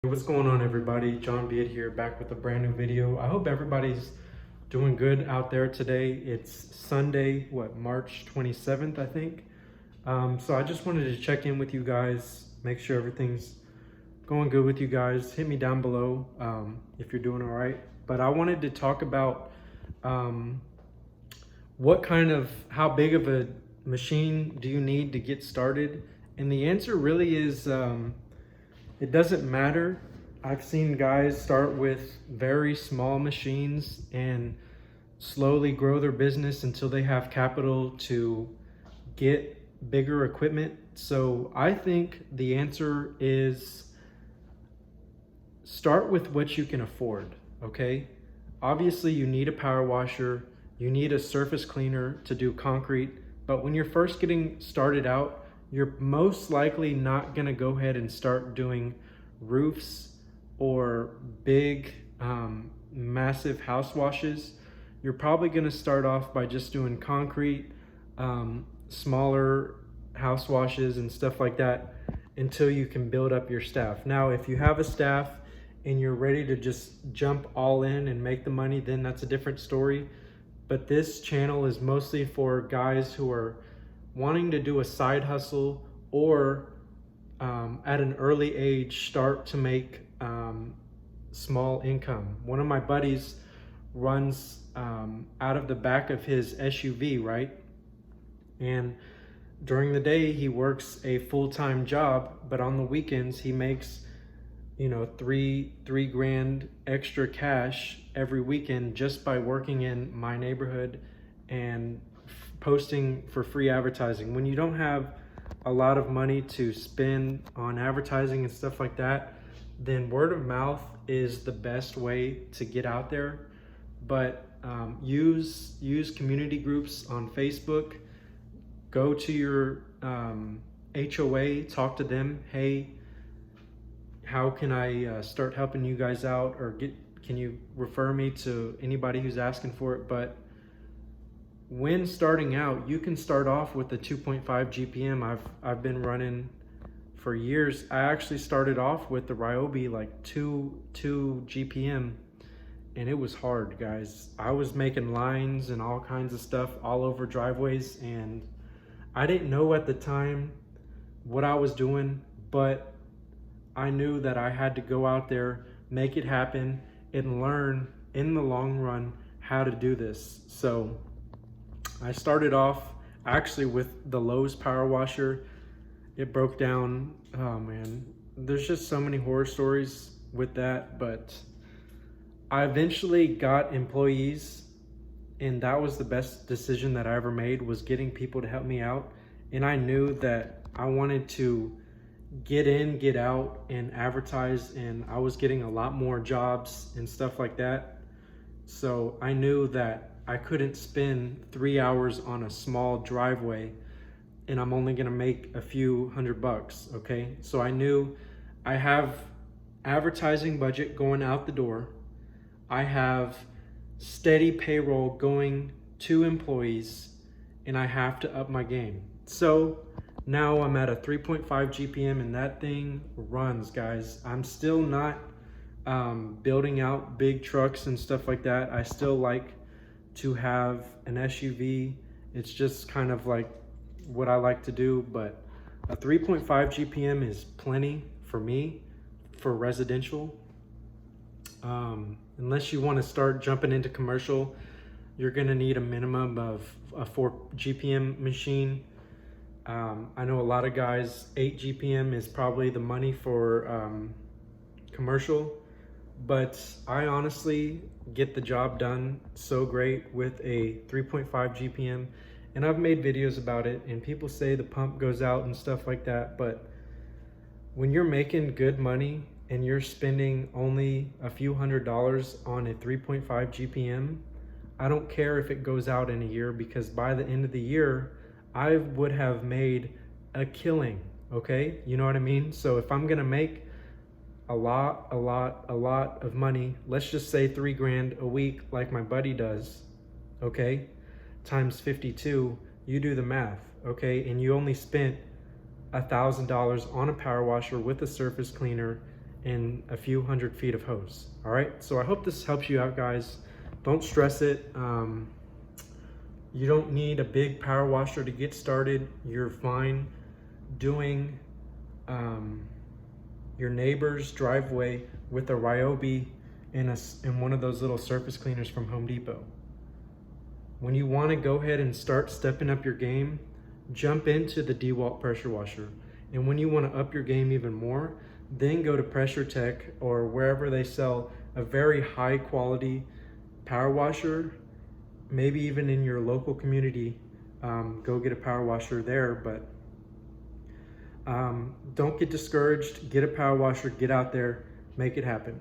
What's going on, everybody? John Beard here, back with a brand new video. I hope everybody's doing good out there today. It's Sunday, March 27th, I think. So I just wanted to check in with you guys, make sure everything's going good with you guys. Hit me down below if you're doing all right. But I wanted to talk about how big of a machine do you need to get started? And the answer really is it doesn't matter. I've seen guys start with very small machines and slowly grow their business until they have capital to get bigger equipment. So I think the answer is start with what you can afford, okay? Obviously, you need a power washer, you need a surface cleaner to do concrete, but when you're first getting started out, you're most likely not gonna go ahead and start doing roofs or big, massive house washes. You're probably gonna start off by just doing concrete, smaller house washes and stuff like that until you can build up your staff. Now, if you have a staff and you're ready to just jump all in and make the money, then that's a different story. But this channel is mostly for guys who are wanting to do a side hustle or at an early age start to make small income. One of my buddies runs out of the back of his SUV, right? And during the day he works a full-time job, but on the weekends he makes, you know, three grand extra cash every weekend just by working in my neighborhood and posting for free advertising. When you don't have a lot of money to spend on advertising and stuff like that, then word of mouth is the best way to get out there. But use community groups on Facebook. Go to your HOA, talk to them. Hey, how can I start helping you guys out, or can you refer me to anybody who's asking for it? But when starting out, you can start off with the 2.5 GPM. I've been running for years. I actually started off with the Ryobi like 2 GPM, and it was hard, guys. I was making lines and all kinds of stuff all over driveways, and I didn't know at the time what I was doing, but I knew that I had to go out there, make it happen, and learn in the long run how to do this. So I started off actually with the Lowe's power washer. It broke down. Oh man, there's just so many horror stories with that, but I eventually got employees, and that was the best decision that I ever made, was getting people to help me out. And I knew that I wanted to get in, get out, and advertise, and I was getting a lot more jobs and stuff like that. So I knew that I couldn't spend 3 hours on a small driveway and I'm only gonna make a few $100, okay? So I knew I have advertising budget going out the door. I have steady payroll going to employees, and I have to up my game. So now I'm at a 3.5 GPM and that thing runs, guys. I'm still not building out big trucks and stuff like that. I still like to have an SUV. It's just kind of like what I like to do, but a 3.5 GPM is plenty for me for residential. Unless you want to start jumping into commercial, you're gonna need a minimum of a 4 GPM machine. I know a lot of guys, 8 GPM is probably the money for commercial, but I honestly get the job done so great with a 3.5 GPM, and I've made videos about it, and people say the pump goes out and stuff like that, but when you're making good money and you're spending only a few $100s on a 3.5 GPM, I don't care if it goes out in a year, because by the end of the year, I would have made a killing, okay? You know what I mean? So if I'm gonna make a lot of money, let's just say 3 grand a week like my buddy does, okay? Times 52, you do the math, okay? And you only spent $1,000 on a power washer with a surface cleaner and a few 100 feet of hose. All right, so I hope this helps you out, guys. Don't stress it. You don't need a big power washer to get started. You're fine doing your neighbor's driveway with a Ryobi and one of those little surface cleaners from Home Depot. When you want to go ahead and start stepping up your game, jump into the DeWalt pressure washer. And when you want to up your game even more, then go to Pressure Tech or wherever they sell a very high quality power washer. Maybe even in your local community, go get a power washer there. But don't get discouraged. Get a power washer, get out there, make it happen.